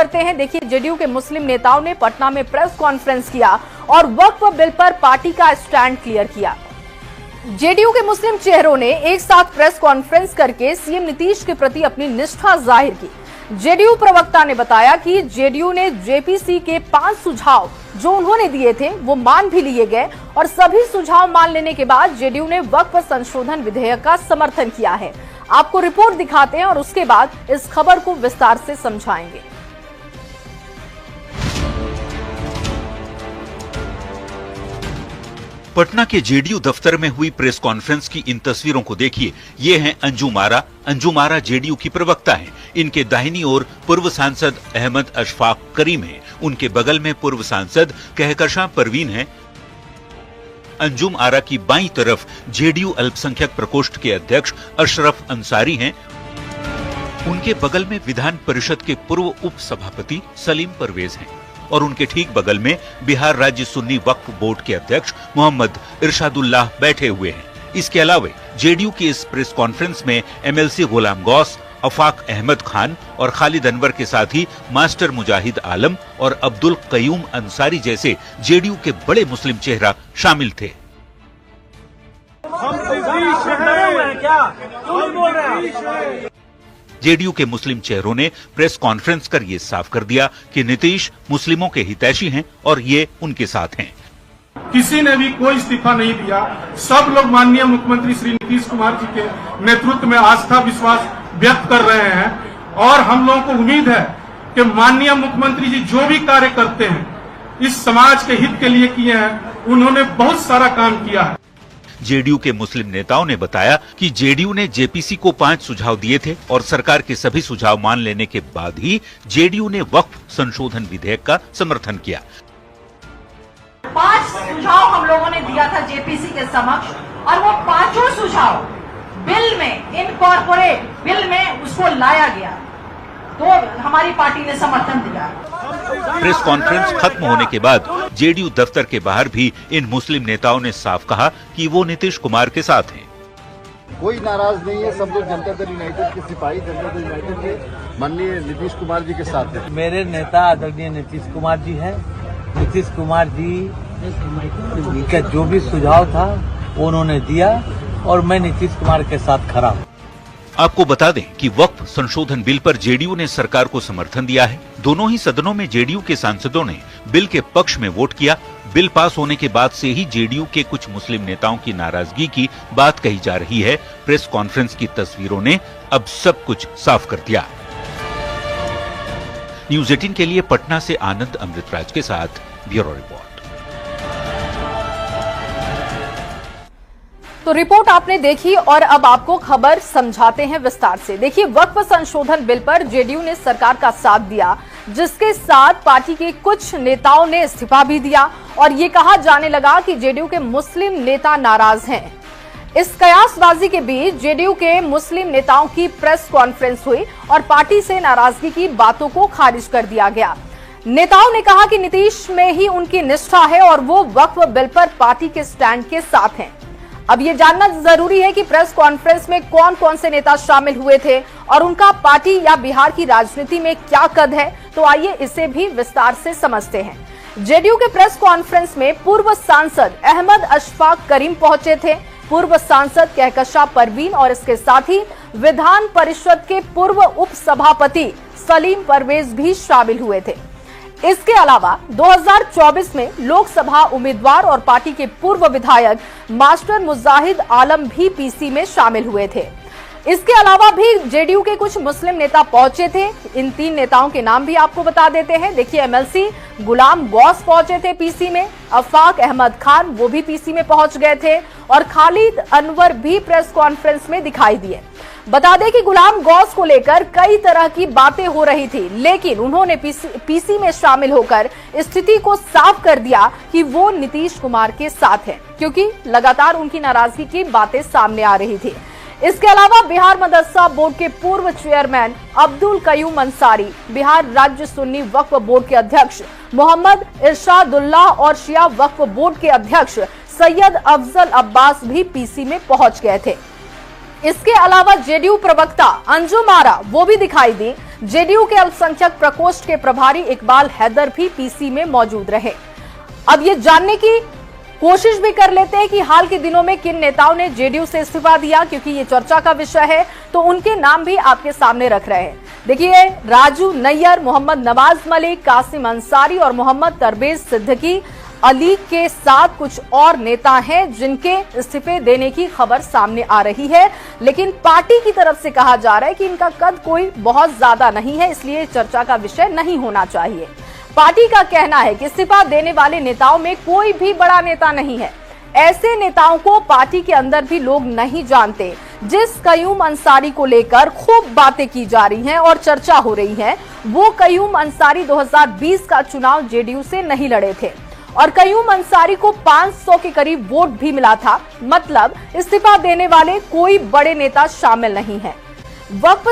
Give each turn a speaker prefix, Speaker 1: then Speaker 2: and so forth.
Speaker 1: करते हैं। देखिए, जेडीयू के मुस्लिम नेताओं ने पटना में प्रेस कॉन्फ्रेंस किया और वक्फ बिल पर पार्टी का स्टैंड क्लियर किया। जेडीयू के मुस्लिम चेहरों ने एक साथ प्रेस कॉन्फ्रेंस करके सीएम नीतीश के प्रति अपनी निष्ठा जाहिर की। जेडीयू प्रवक्ता ने बताया कि जेडीयू ने जेपीसी के 5 सुझाव जो उन्होंने दिए थे वो मान भी लिए गए और सभी सुझाव मान लेने के बाद जेडीयू ने वक्फ संशोधन विधेयक का समर्थन किया है। आपको रिपोर्ट दिखाते हैं और उसके बाद इस खबर को विस्तार से समझाएंगे।
Speaker 2: पटना के जेडीयू दफ्तर में हुई प्रेस कॉन्फ्रेंस की इन तस्वीरों को देखिए। ये हैं अंजुम आरा जेडीयू की प्रवक्ता हैं। इनके दाहिनी ओर पूर्व सांसद अहमद अशफाक करीम हैं। उनके बगल में पूर्व सांसद कहकशां परवीन हैं। अंजुम आरा की बाईं तरफ जेडीयू अल्पसंख्यक प्रकोष्ठ के अध्यक्ष अशरफ अंसारी हैं। उनके बगल में विधान परिषद के पूर्व उप सभापति सलीम परवेज हैं और उनके ठीक बगल में बिहार राज्य सुन्नी वक्फ बोर्ड के अध्यक्ष मोहम्मद इरशादुल्लाह बैठे हुए हैं। इसके अलावा जेडीयू की इस प्रेस कॉन्फ्रेंस में एमएलसी गुलाम गौस, अफाक अहमद खान और खालिद अनवर के साथ ही मास्टर मुजाहिद आलम और अब्दुल कयूम अंसारी जैसे जेडीयू के बड़े मुस्लिम चेहरा शामिल थे। जेडीयू के मुस्लिम चेहरों ने प्रेस कॉन्फ्रेंस कर ये साफ कर दिया कि नीतीश मुस्लिमों के हितैषी हैं और ये उनके साथ हैं।
Speaker 3: किसी ने भी कोई इस्तीफा नहीं दिया। सब लोग माननीय मुख्यमंत्री श्री नीतीश कुमार जी के नेतृत्व में आस्था विश्वास व्यक्त कर रहे हैं और हम लोगों को उम्मीद है कि माननीय मुख्यमंत्री जी जो भी कार्य करते हैं इस समाज के हित के लिए किए हैं। उन्होंने बहुत सारा काम किया है।
Speaker 2: जेडीयू के मुस्लिम नेताओं ने बताया कि जेडीयू ने जेपीसी को 5 सुझाव दिए थे और सरकार के सभी सुझाव मान लेने के बाद ही जेडीयू ने वक्फ संशोधन विधेयक का समर्थन किया।
Speaker 4: 5 सुझाव हम लोगों ने दिया था जेपीसी के समक्ष और वो 5 सुझाव बिल में इनकॉर्पोरेट बिल में उसको लाया गया तो हमारी पार्टी ने समर्थन दिया।
Speaker 2: प्रेस कॉन्फ्रेंस खत्म होने के बाद जेडीयू दफ्तर के बाहर भी इन मुस्लिम नेताओं ने साफ कहा कि वो नीतीश कुमार के साथ हैं।
Speaker 5: कोई नाराज नहीं है। सब लोग जनता दल यूनाइटेड के सिपाही जनता दल यूनाइटेड के माननीय नीतीश कुमार जी के साथ हैं।
Speaker 6: मेरे नेता आदरणीय नीतीश कुमार जी हैं। नीतीश कुमार जी का जो भी सुझाव था वो उन्होंने दिया और मैं नीतीश कुमार के साथ खड़ा हूँ।
Speaker 2: आपको बता दें कि वक्फ संशोधन बिल पर जेडीयू ने सरकार को समर्थन दिया है। दोनों ही सदनों में जेडीयू के सांसदों ने बिल के पक्ष में वोट किया। बिल पास होने के बाद से ही जेडीयू के कुछ मुस्लिम नेताओं की नाराजगी की बात कही जा रही है। प्रेस कॉन्फ्रेंस की तस्वीरों ने अब सब कुछ साफ कर दिया। न्यूज़ 18 के लिए पटना से आनंद अमृतराज के साथ ब्यूरो रिपोर्ट।
Speaker 1: तो रिपोर्ट आपने देखी और अब आपको खबर समझाते हैं विस्तार से। देखिए, वक्फ संशोधन बिल पर जेडीयू ने सरकार का साथ दिया, जिसके साथ पार्टी के कुछ नेताओं ने इस्तीफा भी दिया और ये कहा जाने लगा कि जेडीयू के मुस्लिम नेता नाराज हैं। इस कयासबाजी के बीच जेडीयू के मुस्लिम नेताओं की प्रेस कॉन्फ्रेंस हुई और पार्टी से नाराजगी की बातों को खारिज कर दिया गया। नेताओं ने कहा कि नीतीश में ही उनकी निष्ठा है और वो वक्फ बिल पर पार्टी के स्टैंड के साथ हैं। अब ये जानना जरूरी है कि प्रेस कॉन्फ्रेंस में कौन कौन से नेता शामिल हुए थे और उनका पार्टी या बिहार की राजनीति में क्या कद है। तो आइए इसे भी विस्तार से समझते हैं। जेडीयू के प्रेस कॉन्फ्रेंस में पूर्व सांसद अहमद अशफाक करीम पहुंचे थे। पूर्व सांसद कहकशां परवीन और इसके साथ ही विधान परिषद के पूर्व उप सभापति सलीम परवेज भी शामिल हुए थे। इसके अलावा 2024 में लोकसभा उम्मीदवार और पार्टी के पूर्व विधायक मास्टर मुजाहिद आलम भी पीसी में शामिल हुए थे। इसके अलावा भी जेडीयू के कुछ मुस्लिम नेता पहुंचे थे। इन 3 नेताओं के नाम भी आपको बता देते हैं। देखिए, एमएलसी गुलाम गौस पहुंचे थे पीसी में, अफाक अहमद खान वो भी पीसी में पहुंच गए थे और खालिद अनवर भी प्रेस कॉन्फ्रेंस में दिखाई दिए। बता दें कि गुलाम गौस को लेकर कई तरह की बातें हो रही थी, लेकिन उन्होंने पीसी में शामिल होकर स्थिति को साफ कर दिया कि वो नीतीश कुमार के साथ हैं, क्योंकि लगातार उनकी नाराजगी की बातें सामने आ रही थी। इसके अलावा बिहार मदरसा बोर्ड के पूर्व चेयरमैन अब्दुल कयूम अंसारी, बिहार राज्य सुन्नी वक्फ बोर्ड के अध्यक्ष मोहम्मद इरशादुल्लाह और शिया वक्फ बोर्ड के अध्यक्ष सैयद अफजल अब्बास भी पीसी में पहुंच गए थे। इसके अलावा जेडीयू प्रवक्ता अंजुम आरा वो भी दिखाई दी, जेडीयू के अल्पसंख्यक प्रकोष्ठ के प्रभारी इकबाल हैदर भी पीसी में मौजूद रहे। अब ये जानने की कोशिश भी कर लेते हैं कि हाल के दिनों में किन नेताओं ने जेडीयू से इस्तीफा दिया, क्योंकि ये चर्चा का विषय है, तो उनके नाम भी आपके सामने रख रहे हैं। देखिए, राजू नैयर, मोहम्मद नवाज मलिक, कासिम अंसारी और मोहम्मद तरबेज सिद्दीकी अली के साथ कुछ और नेता हैं जिनके इस्तीफे देने की खबर सामने आ रही है, लेकिन पार्टी की तरफ से कहा जा रहा है कि इनका कद कोई बहुत ज्यादा नहीं है, इसलिए चर्चा का विषय नहीं होना चाहिए। पार्टी का कहना है कि इस्तीफा देने वाले नेताओं में कोई भी बड़ा नेता नहीं है। ऐसे नेताओं को पार्टी के अंदर भी लोग नहीं जानते। जिस कयूम अंसारी को लेकर खूब बातें की जा रही हैं और चर्चा हो रही है, वो कयूम अंसारी 2020 का चुनाव जेडीयू से नहीं लड़े थे और कयूम अंसारी को 500 के करीब वोट भी मिला था। मतलब इस्तीफा देने वाले कोई बड़े नेता शामिल नहीं है। वक्फ